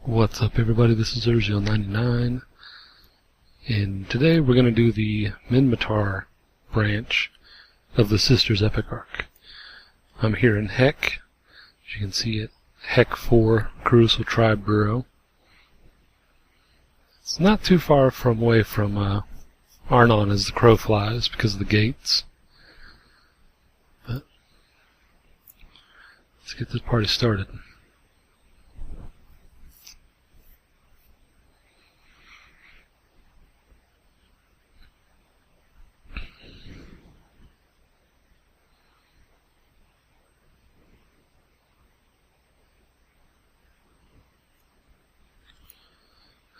What's up, everybody? This is Urzio99, and today we're going to do the Minmatar branch of the Sisters Epic Arc. I'm here in Hek, as you can see at Hek 4, Caruso Tribe Bureau. It's not too far away from Arnon as the crow flies because of the gates. But let's get this party started.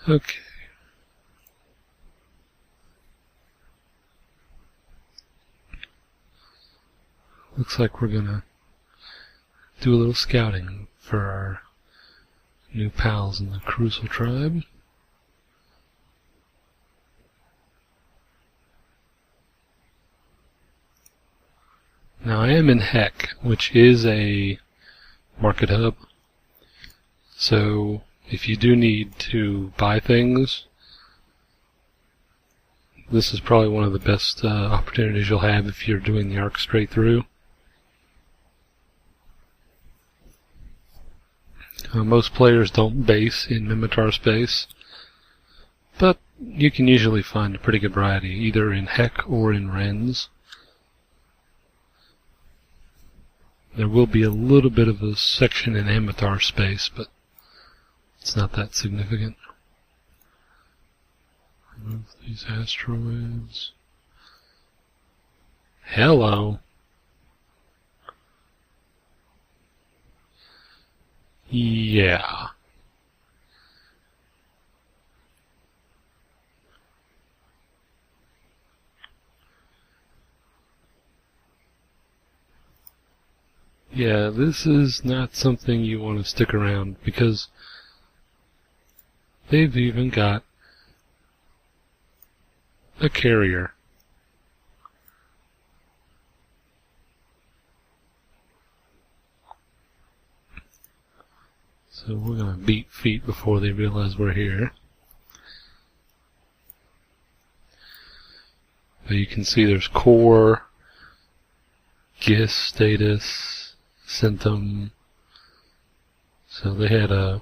Okay. Looks like we're gonna do a little scouting for our new pals in the Caruso tribe. Now I am in Hek, which is a market hub, so if you do need to buy things, this is probably one of the best opportunities you'll have if you're doing the arc straight through. Most players don't base in Minmatar space, but you can usually find a pretty good variety, either in Hek or in Wrens. There will be a little bit of a section in Minmatar space, but it's not that significant. Remove these asteroids. Hello. Yeah. Yeah, this is not something you want to stick around because they've even got a carrier. So we're going to beat feet before they realize we're here. But you can see there's core, GIS, status, Centum. So they had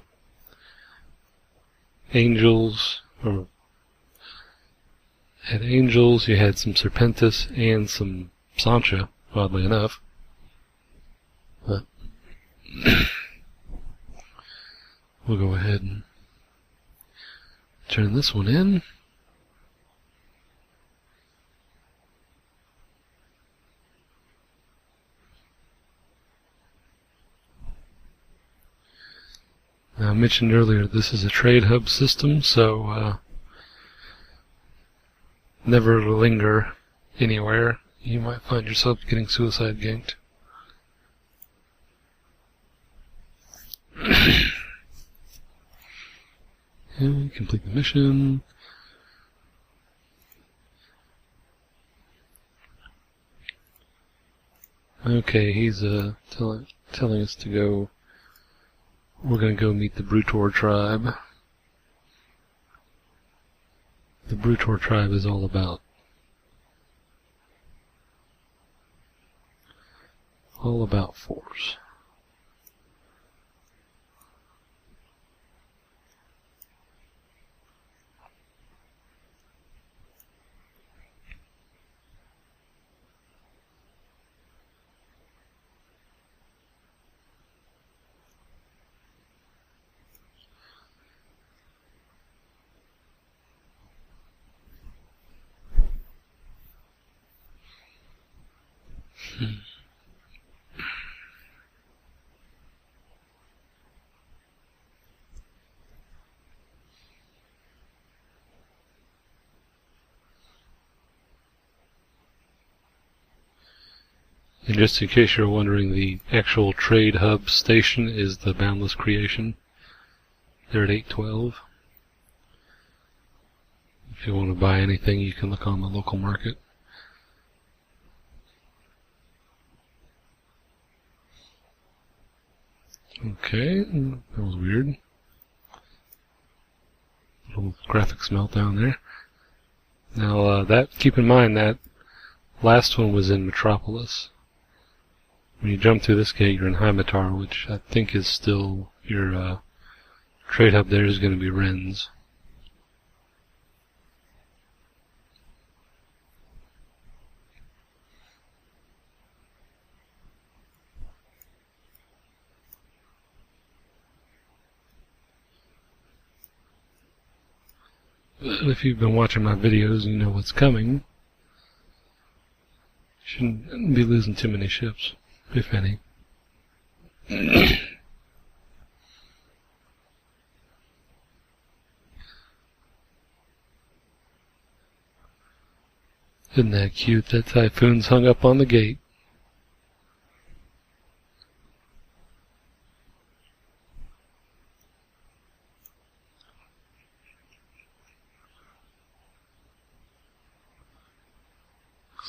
angels, you had some Serpentis and some Sancha, oddly enough. But we'll go ahead and turn this one in. Now, I mentioned earlier this is a trade hub system, so never linger anywhere. You might find yourself getting suicide ganked. And complete the mission. Okay, he's telling us to go. We're going to go meet the Brutor tribe. The Brutor tribe is all about force. And just in case you're wondering, the actual trade hub station is the Boundless Creation. They're at 812. If you want to buy anything, you can look on the local market. Okay, that was weird. little graphics meltdown there. Now, keep in mind that last one was in Metropolis. When you jump through this gate, you're in Minmatar, which I think is still your trade hub. There is going to be Ren's. But if you've been watching my videos and you know what's coming, you shouldn't be losing too many ships, if any. Isn't that cute? That Typhoon's hung up on the gate.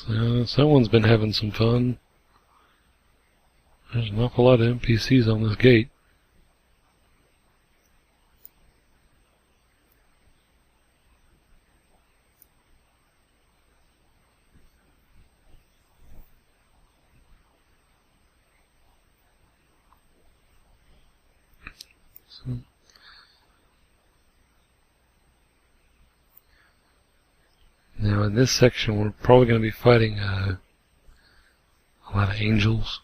So, someone's been having some fun. There's an awful lot of NPCs on this gate. Now in this section we're probably going to be fighting a lot of angels.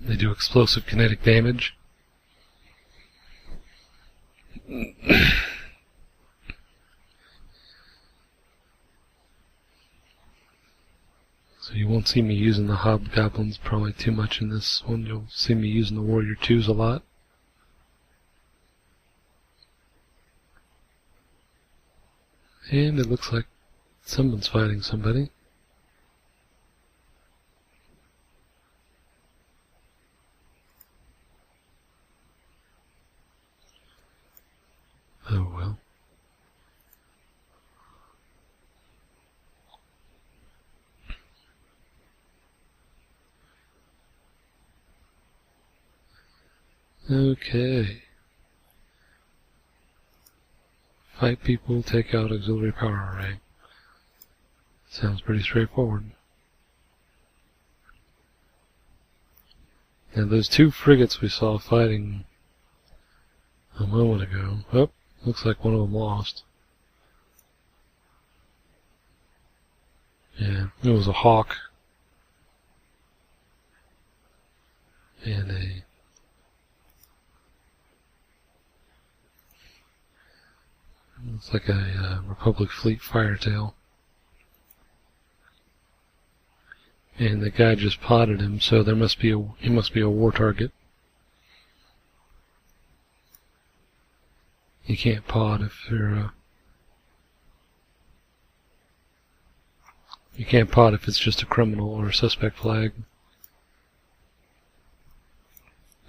They do explosive kinetic damage. So you won't see me using the hobgoblins probably too much in this one. You'll see me using the warrior 2s a lot. And it looks like someone's fighting somebody. Oh well. Okay. Fight people, take out auxiliary power array. Sounds pretty straightforward. Now those 2 frigates we saw fighting a moment ago. Oh, looks like one of them lost. Yeah, it was a hawk. And a... Looks like a Republic Fleet Firetail. And the guy just potted him, so he must be a war target. You can't pot if you're you can't pot if it's just a criminal or a suspect flag.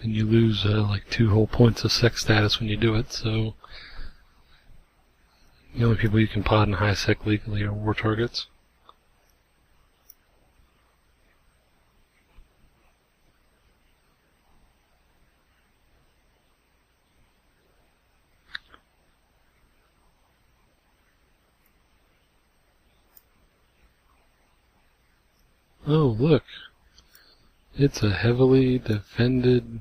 And you lose like 2 whole points of sec status when you do it, so the only people you can pot in high sec legally are war targets. Oh, look. It's a heavily defended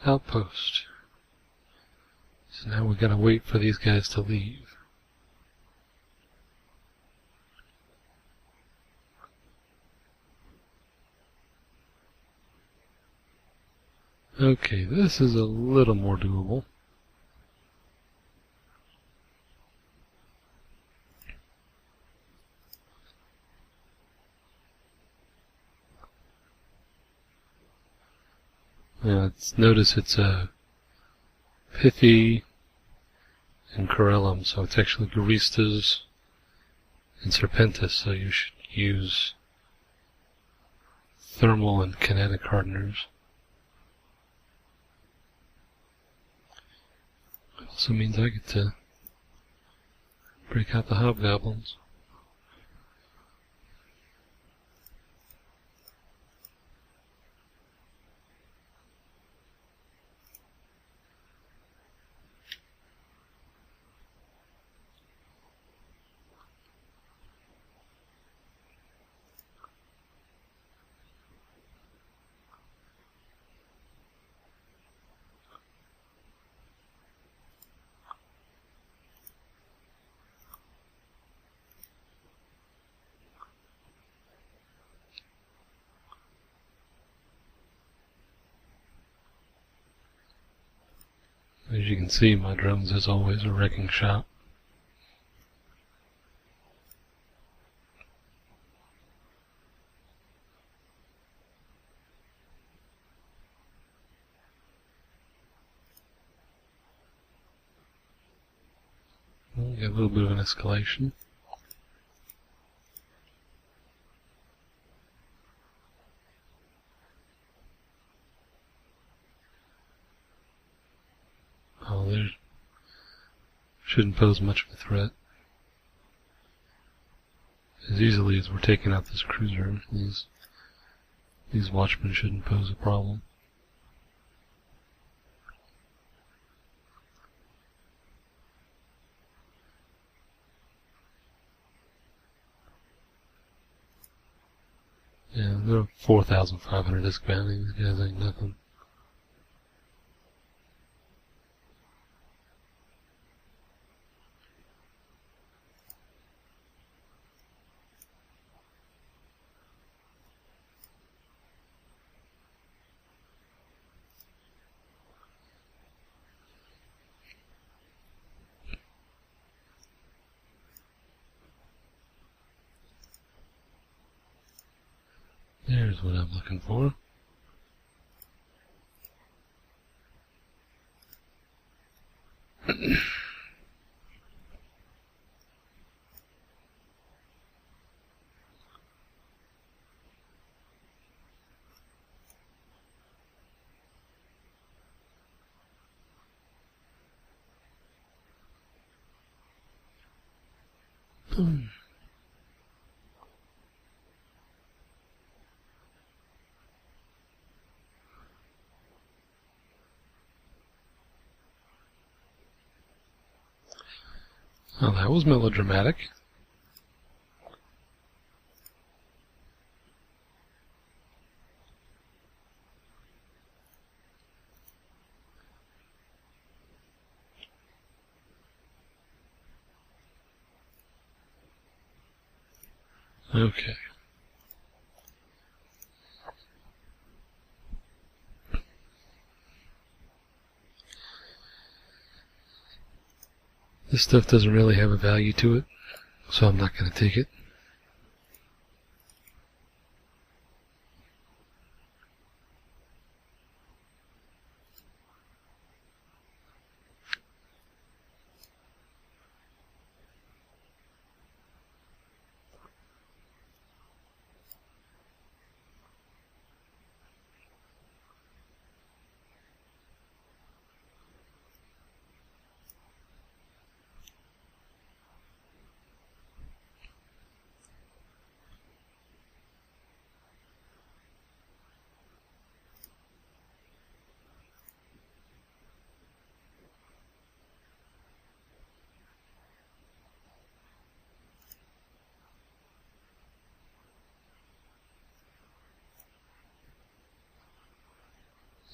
outpost. So now we gotta wait for these guys to leave. Okay, this is a little more doable. Now, notice it's a Pithy and Corellum, so it's actually Guristas and Serpentis, so you should use thermal and kinetic hardeners. It also means I get to break out the hobgoblins. As you can see, my drones, as always, are wrecking shop. Well, we got a little bit of an escalation. Oh, there shouldn't pose much of a threat. As easily as we're taking out this cruiser, these watchmen shouldn't pose a problem. Yeah, they're 4,500 disc bounty. These guys ain't nothing. There's what I'm looking for. Boom. Oh, that was melodramatic. Okay. This stuff doesn't really have a value to it, so I'm not going to take it.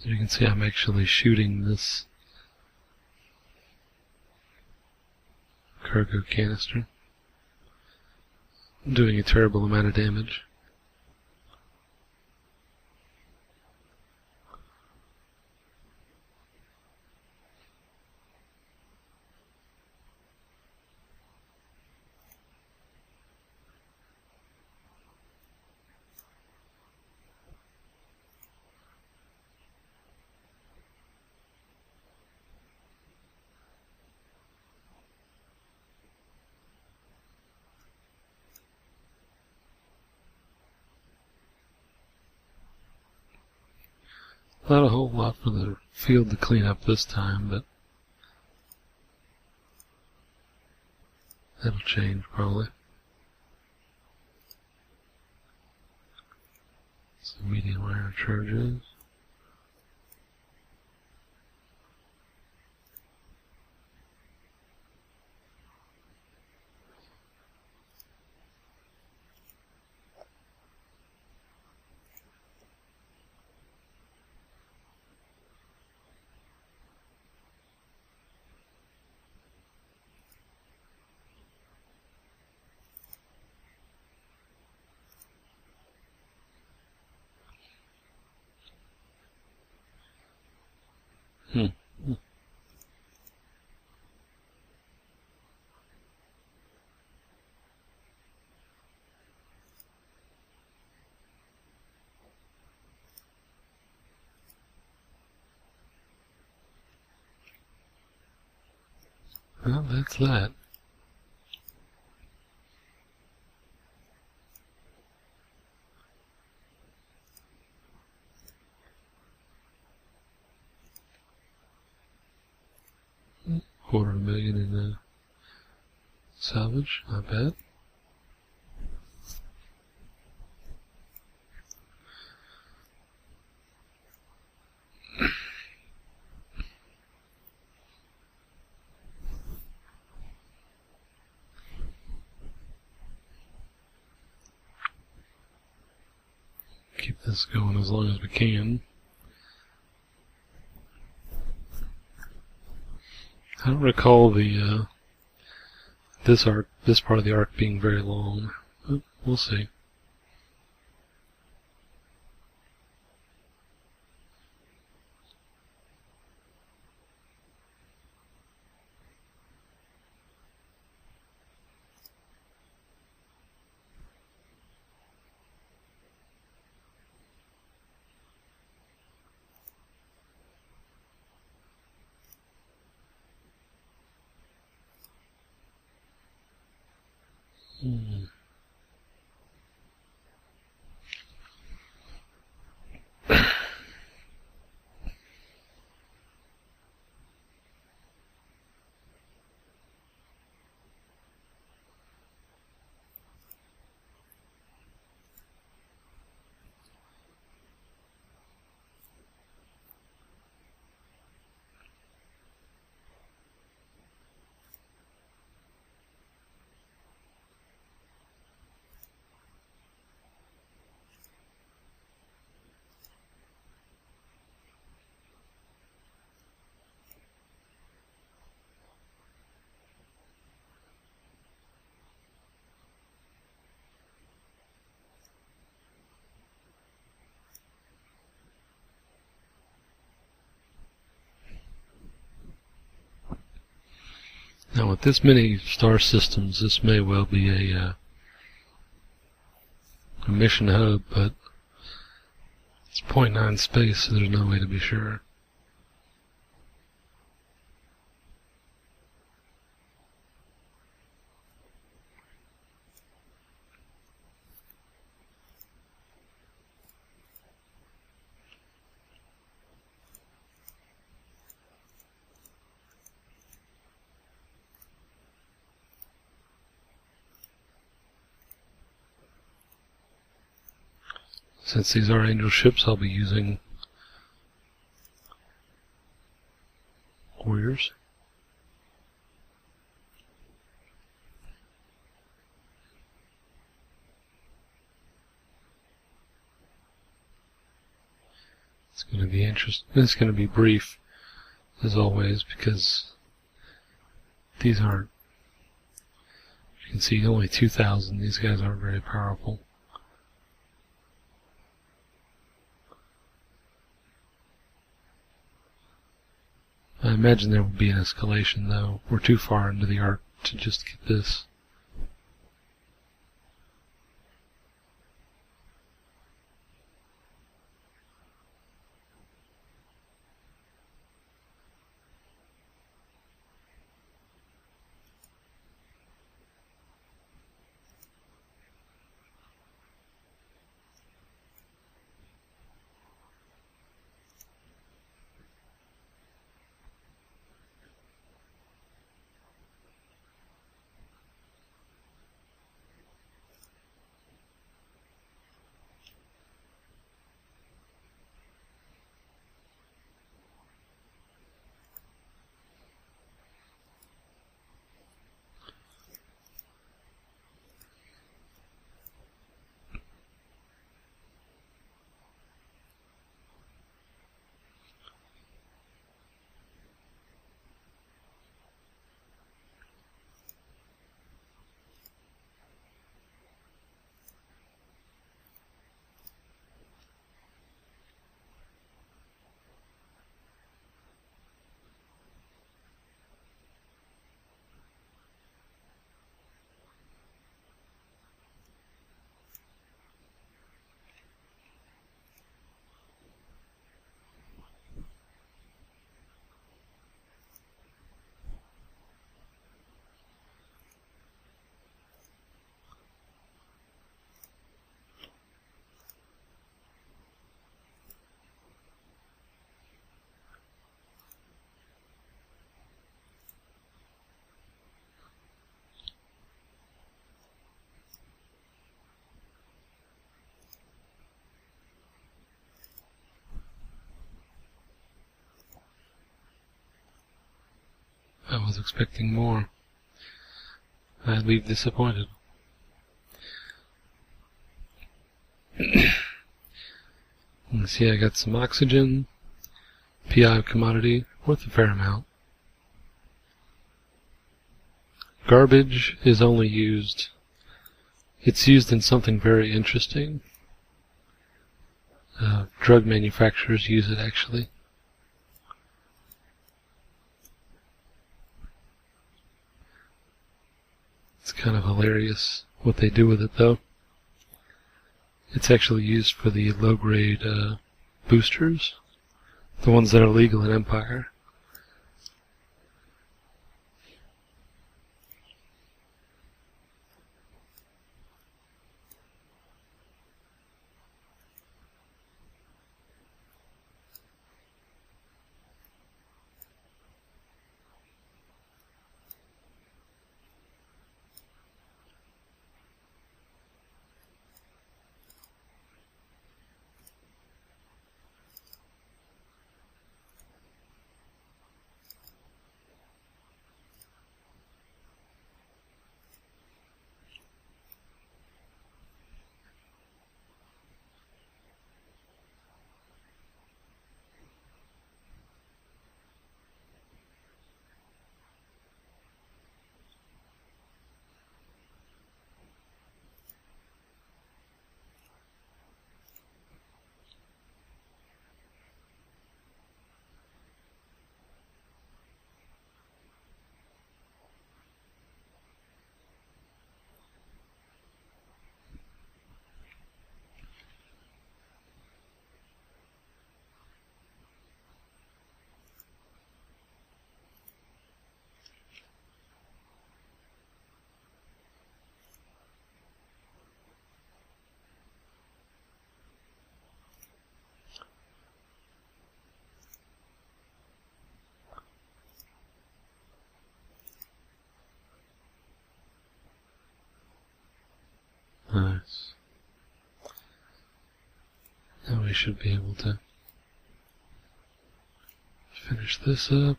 So you can see I'm actually shooting this cargo canister. I'm doing a terrible amount of damage. Not a whole lot for the field to clean up this time, but that'll change probably. Some medium iron charges. Well, that's that. $250,000 in salvage, not bad. Keep this going as long as we can. I don't recall the this part of the arc being very long, but we'll see. Now, with this many star systems, this may well be a mission hub, but it's 0.9 space, so there's no way to be sure. Since these are angel ships, I'll be using warriors. It's going to be interesting. It's going to be brief, as always, because these aren't, you can see only 2,000. These guys aren't very powerful. I imagine there will be an escalation, though. We're too far into the arc to just get this. I was expecting more. I leave disappointed. You see I got some oxygen, PI commodity, worth a fair amount. Garbage is only used, it's used in something very interesting. Drug manufacturers use it actually. It's kind of hilarious what they do with it though. It's actually used for the low-grade boosters, the ones that are legal in Empire. Nice. Now we should be able to finish this up.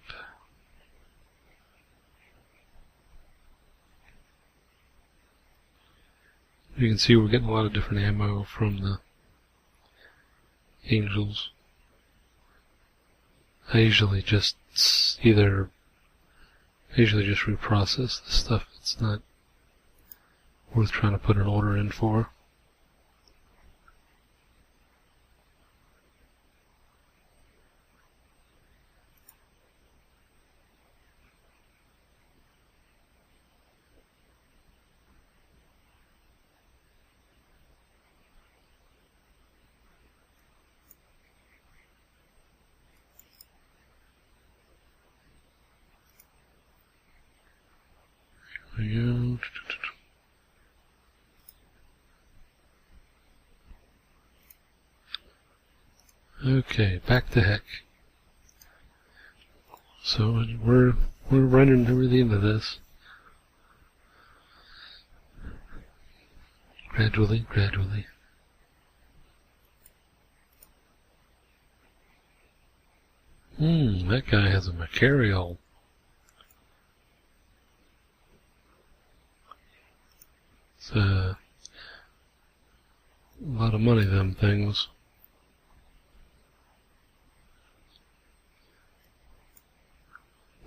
You can see we're getting a lot of different ammo from the Angels. I usually just reprocess the stuff. It's not worth trying to put an order in for. There we go. Okay, back to heck. So we're running really into this. Gradually. That guy has a Macarial. It's a lot of money, them things.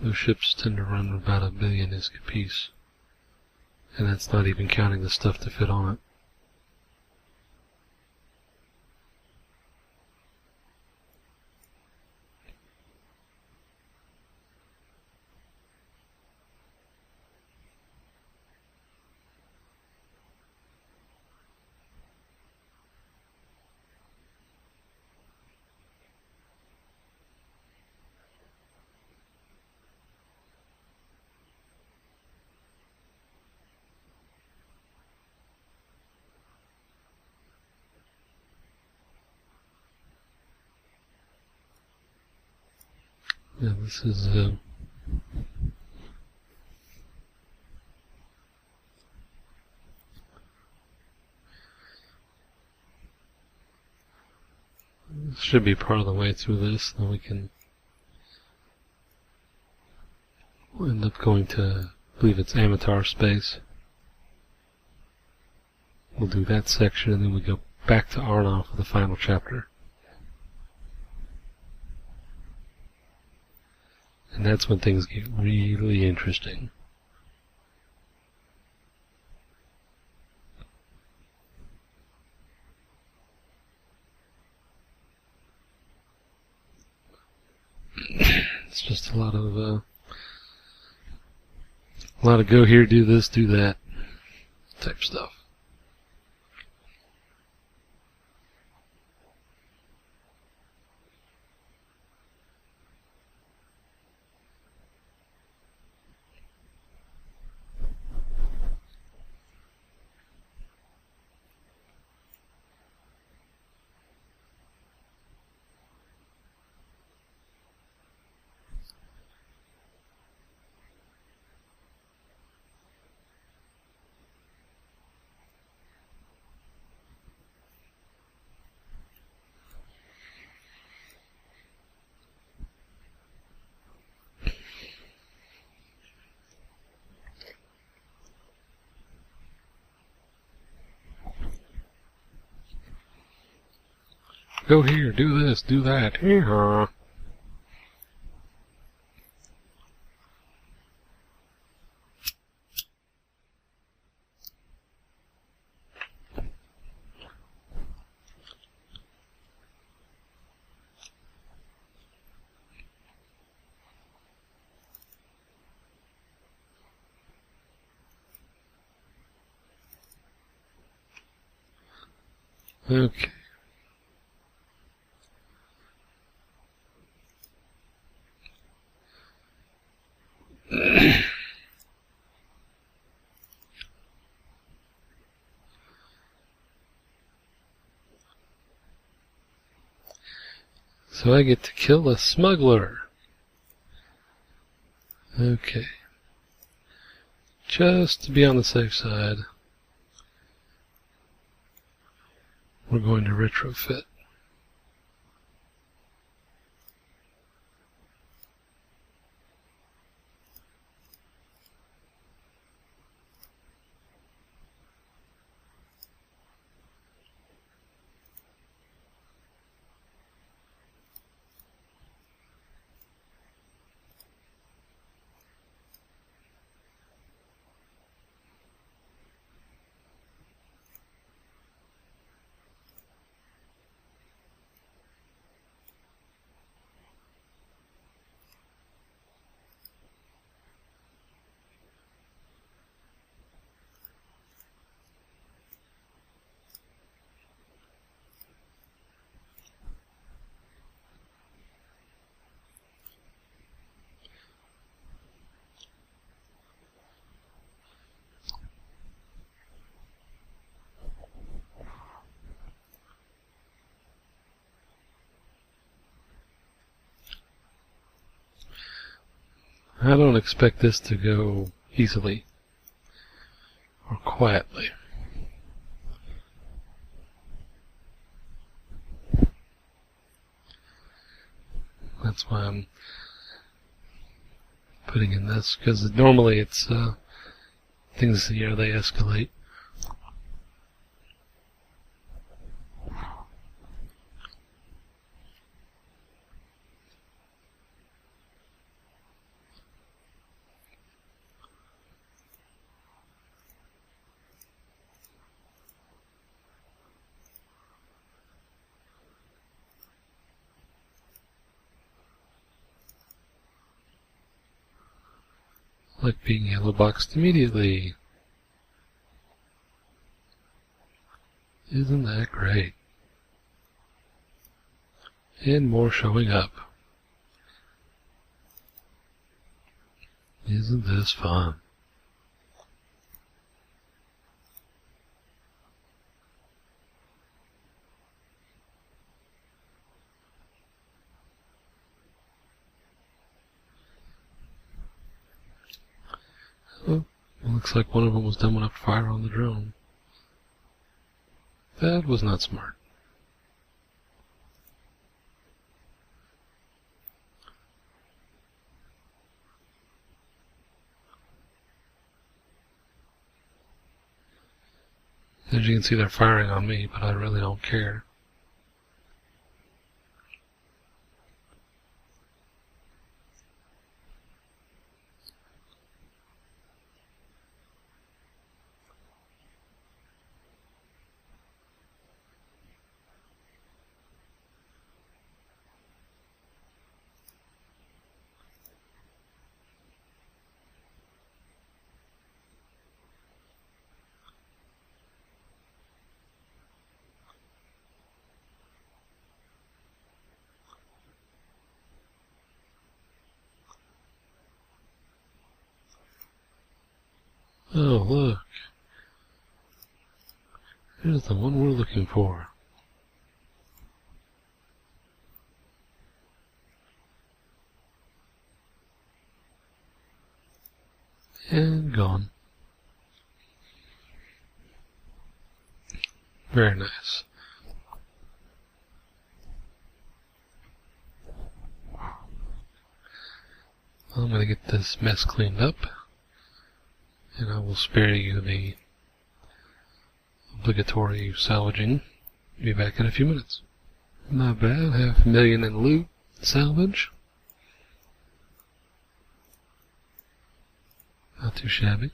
Those ships tend to run about $1 billion ISK a piece. And that's not even counting the stuff to fit on it. Yeah, this is this should be part of the way through this, then we can We'll end up going to, I believe it's Minmatar space. We'll do that section, and then we go back to Arnov for the final chapter. And that's when things get really interesting. It's just a lot of go here, do this, do that type stuff. Go here, do this, do that. Hee-haw. Okay. So I get to kill a smuggler. Okay. Just to be on the safe side, we're going to retrofit. I don't expect this to go easily or quietly. That's why I'm putting in this, because normally it's things, they escalate. Like being yellow boxed immediately. Isn't that great? And more showing up. Isn't this fun? Oh, it looks like one of them was dumb enough to fire on the drone. That was not smart. As you can see, they're firing on me, but I really don't care. Oh, look. Here's the one we're looking for. And gone. Very nice. I'm going to get this mess cleaned up, and I will spare you the obligatory salvaging. Be back in a few minutes. Not bad, $500,000 in loot salvage. Not too shabby.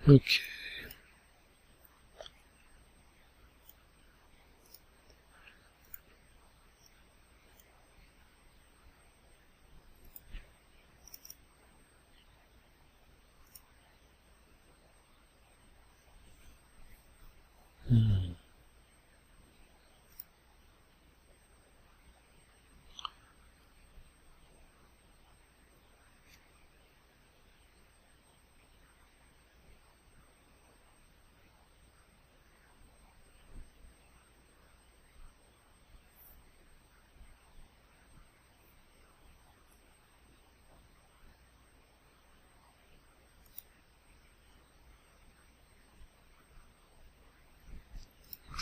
Okay.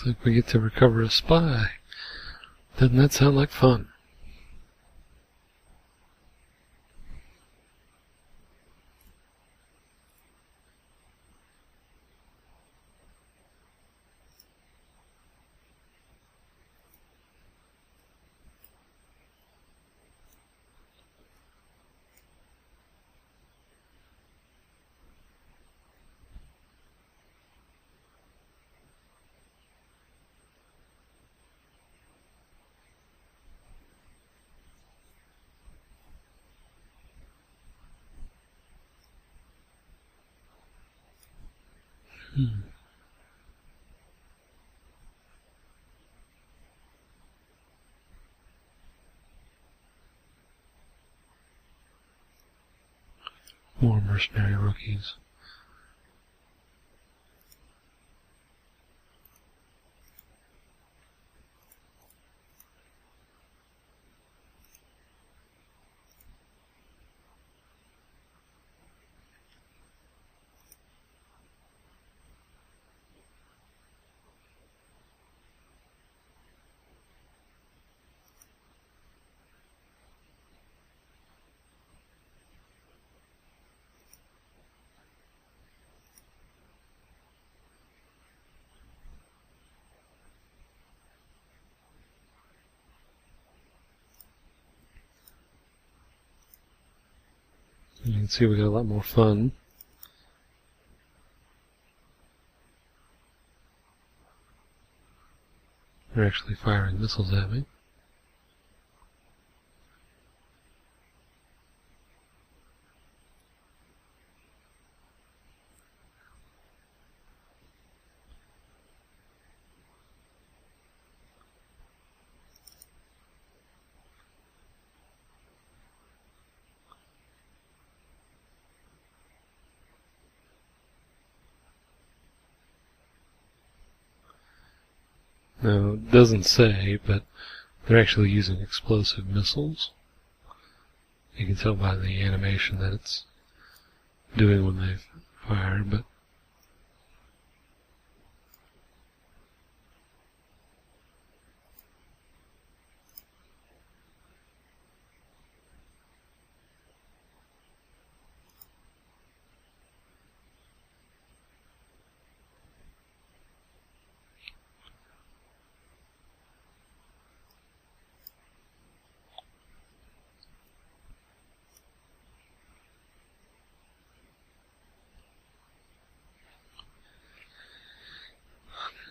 Looks like we get to recover a spy. Doesn't that sound like fun? More mercenary rookies. You can see we got a lot more fun. They're actually firing missiles at me. Now, it doesn't say, but they're actually using explosive missiles. You can tell by the animation that it's doing when they fire, but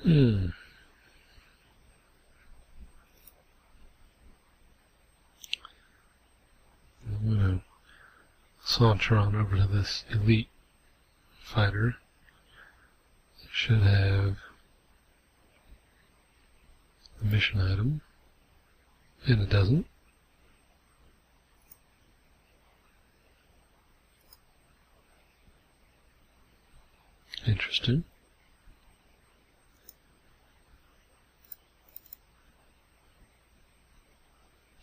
I'm going to saunter on over to this elite fighter. It should have the mission item, and it doesn't. Interesting.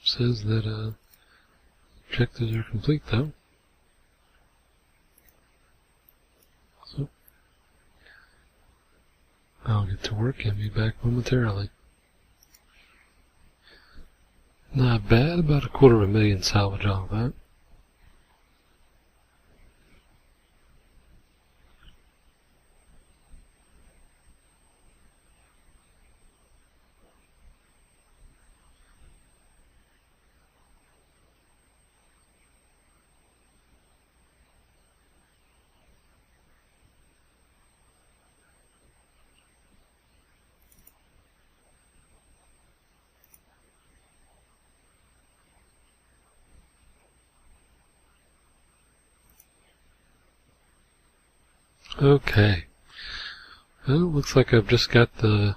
Says that objectives are complete, though. So I'll get to work and be back momentarily. Not bad, about $250,000 salvage all of that. Okay. Well, looks like I've just got the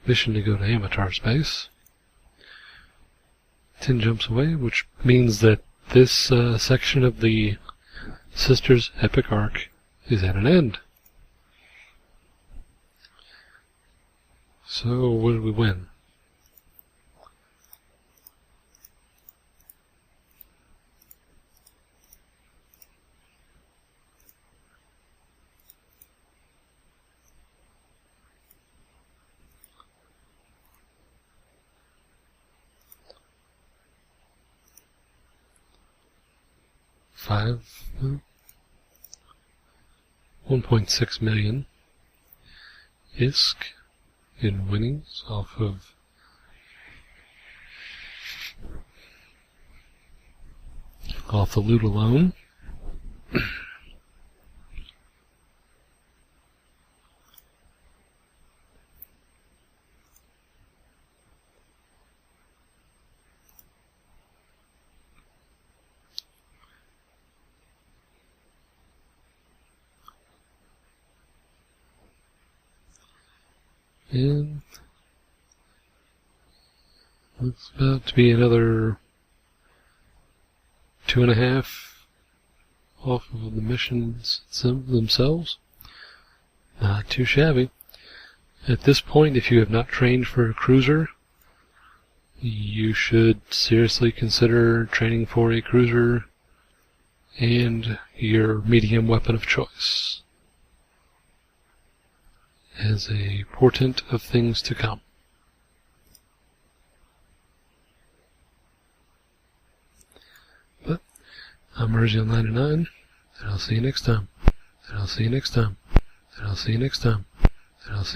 mission to go to Minmatar space. 10 jumps away, which means that this section of the Sisters Epic Arc is at an end. So, what did we win? $1.6 million ISK in winnings off of the loot alone. And looks about to be another 2.5 off of the missions themselves. Not too shabby. At this point, if you have not trained for a cruiser, you should seriously consider training for a cruiser and your medium weapon of choice as a portent of things to come. But I'm Erzio99, and I'll see you next time. And I'll see you next time. And I'll see you next time. And I'll see